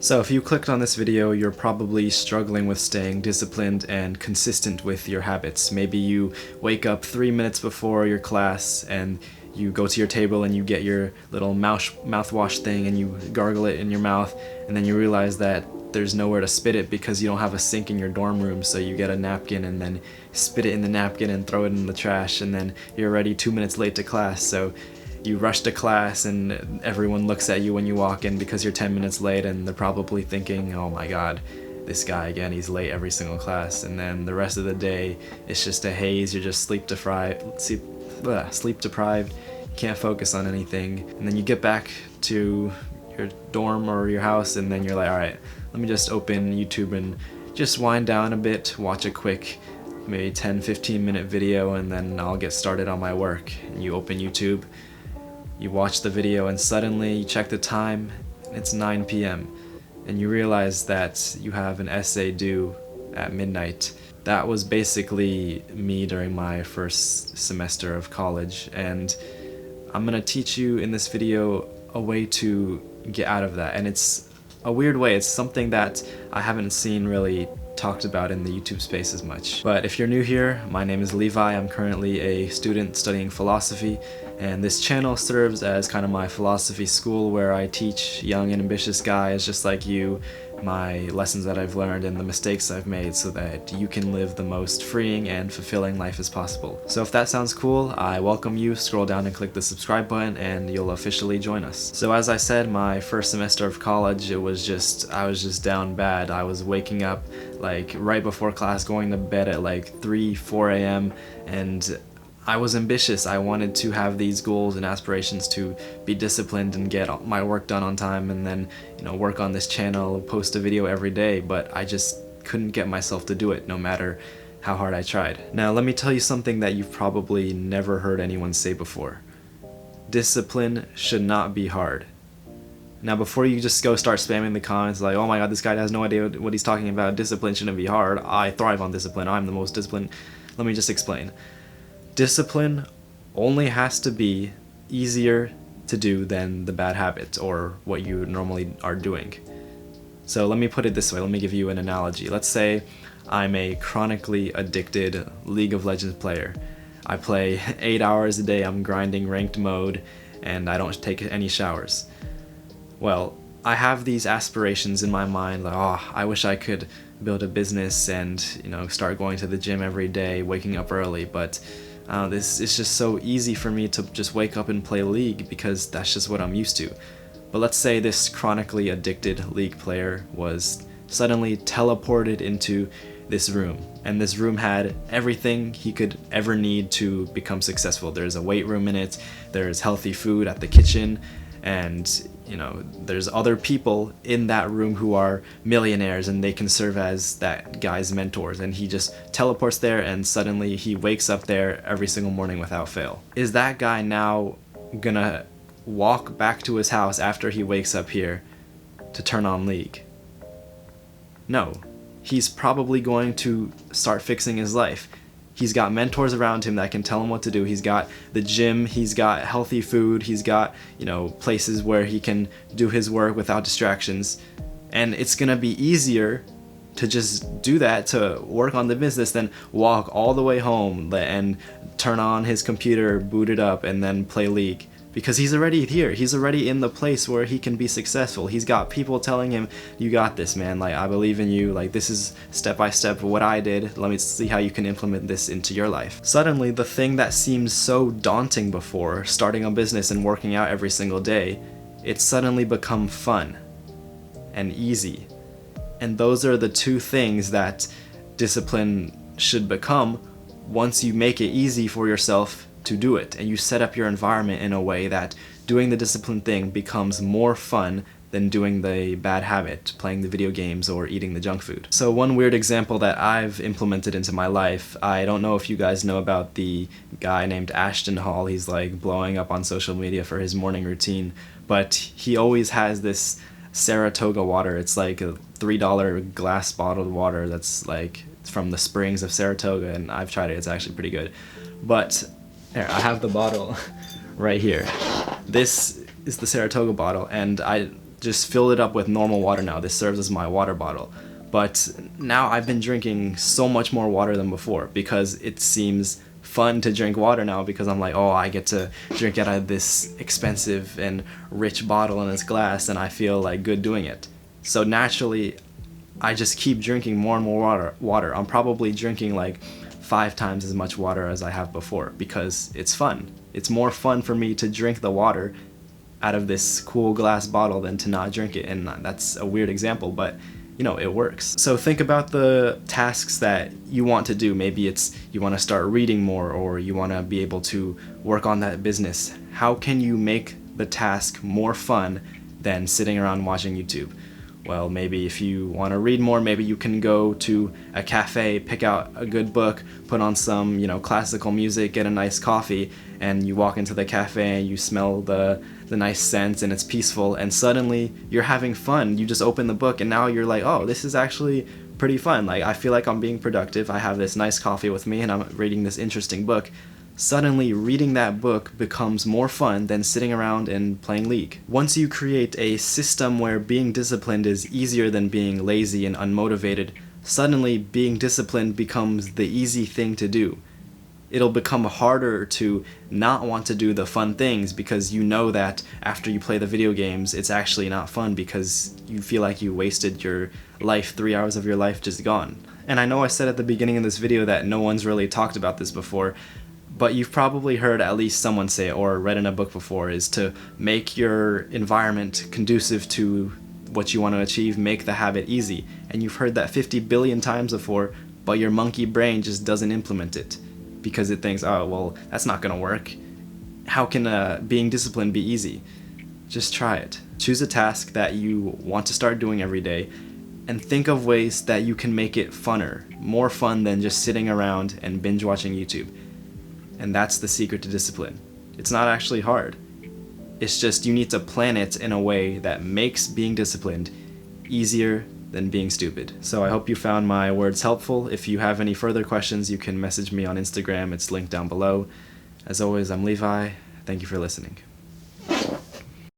So if you clicked on this video, you're probably struggling with staying disciplined and consistent with your habits. Maybe you wake up 3 minutes before your class and you go to your table and you get your little mouthwash thing and you gargle it in your mouth, and then you realize that there's nowhere to spit it because you don't have a sink in your dorm room, so you get a napkin and then spit it in the napkin and throw it in the trash, and then you're already 2 minutes late to class. So you rush to class and everyone looks at you when you walk in because you're 10 minutes late, and they're probably thinking, oh my god, this guy again, he's late every single class. And then the rest of the day it's just a haze. You're just sleep deprived, you can't focus on anything, and then you get back to your dorm or your house and then you're like, alright, let me just open YouTube and just wind down a bit, watch a quick maybe 10-15 minute video, and then I'll get started on my work. And you open YouTube, you watch the video, and suddenly you check the time, it's 9 p.m. and you realize that you have an essay due at midnight. That was basically me during my first semester of college, and I'm gonna teach you in this video a way to get out of that. And it's a weird way, it's something that I haven't seen really talked about in the YouTube space as much. But if you're new here, my name is Levi. I'm currently a student studying philosophy, and this channel serves as kind of my philosophy school where I teach young and ambitious guys just like you my lessons that I've learned and the mistakes I've made so that you can live the most freeing and fulfilling life as possible. So if that sounds cool, I welcome you. Scroll down and click the subscribe button and you'll officially join us. So as I said, my first semester of college, I was just down bad. I was waking up like right before class, going to bed at like 3-4 a.m. and I was ambitious. I wanted to have these goals and aspirations to be disciplined and get my work done on time, and then, work on this channel, post a video every day, but I just couldn't get myself to do it no matter how hard I tried. Now let me tell you something that you've probably never heard anyone say before. Discipline should not be hard. Now before you just go start spamming the comments like, oh my god, this guy has no idea what he's talking about, discipline shouldn't be hard, I thrive on discipline, I'm the most disciplined. Let me just explain. Discipline only has to be easier to do than the bad habit or what you normally are doing. So let me put it this way, let me give you an analogy. Let's say I'm a chronically addicted League of Legends player. I play 8 hours a day, I'm grinding ranked mode, and I don't take any showers. Well, I have these aspirations in my mind like, oh, I wish I could build a business and, start going to the gym every day, waking up early, but this is just so easy for me to just wake up and play League because that's just what I'm used to. But let's say this chronically addicted League player was suddenly teleported into this room, and this room had everything he could ever need to become successful. There's a weight room in it, there's healthy food at the kitchen, and there's other people in that room who are millionaires and they can serve as that guy's mentors, and he just teleports there and suddenly he wakes up there every single morning without fail. Is that guy now gonna walk back to his house after he wakes up here to turn on League? No. He's probably going to start fixing his life. He's got mentors around him that can tell him what to do. He's got the gym, he's got healthy food, he's got, places where he can do his work without distractions. And it's gonna be easier to just do that, to work on the business, than walk all the way home and turn on his computer, boot it up, and then play League. Because he's already here. He's already in the place where he can be successful. He's got people telling him, you got this, man. Like, I believe in you. Like, this is step by step what I did. Let me see how you can implement this into your life. Suddenly, the thing that seems so daunting before, starting a business and working out every single day, it's suddenly become fun and easy. And those are the two things that discipline should become once you make it easy for yourself to do it, and you set up your environment in a way that doing the disciplined thing becomes more fun than doing the bad habit, playing the video games or eating the junk food. So one weird example that I've implemented into my life, I don't know if you guys know about the guy named Ashton Hall. He's like blowing up on social media for his morning routine, but he always has this Saratoga water. It's like a $3 glass bottled water that's like from the springs of Saratoga, and I've tried it, it's actually pretty good. But here, I have the bottle right here. This is the Saratoga bottle, and just fill it up with normal water now. This serves as my water bottle. But now I've been drinking so much more water than before because it seems fun to drink water now, because I'm like, oh, I get to drink out of this expensive and rich bottle in this glass, and I feel like good doing it. So naturally, I just keep drinking more and more water. I'm probably drinking like 5 times as much water as I have before because it's fun. It's more fun for me to drink the water out of this cool glass bottle than to not drink it. And that's a weird example, but it works. So think about the tasks that you want to do. Maybe it's you want to start reading more, or you want to be able to work on that business. How can you make the task more fun than sitting around watching YouTube? Well, maybe if you want to read more, maybe you can go to a cafe, pick out a good book, put on some, classical music, get a nice coffee, and you walk into the cafe and you smell the nice scents and it's peaceful, and suddenly you're having fun. You just open the book and now you're like, oh, this is actually pretty fun. Like, I feel like I'm being productive. I have this nice coffee with me and I'm reading this interesting book. Suddenly, reading that book becomes more fun than sitting around and playing League. Once you create a system where being disciplined is easier than being lazy and unmotivated, suddenly being disciplined becomes the easy thing to do. It'll become harder to not want to do the fun things because you know that after you play the video games, it's actually not fun because you feel like you wasted your life, 3 hours of your life just gone. And I know I said at the beginning of this video that no one's really talked about this before, but you've probably heard at least someone say it or read in a book before, is to make your environment conducive to what you want to achieve, make the habit easy. And you've heard that 50 billion times before, but your monkey brain just doesn't implement it because it thinks, oh, well, that's not going to work. How can being disciplined be easy? Just try it. Choose a task that you want to start doing every day and think of ways that you can make it funner, more fun than just sitting around and binge watching YouTube. And that's the secret to discipline. It's not actually hard. It's just you need to plan it in a way that makes being disciplined easier than being stupid. So I hope you found my words helpful. If you have any further questions, you can message me on Instagram. It's linked down below. As always, I'm Levi. Thank you for listening.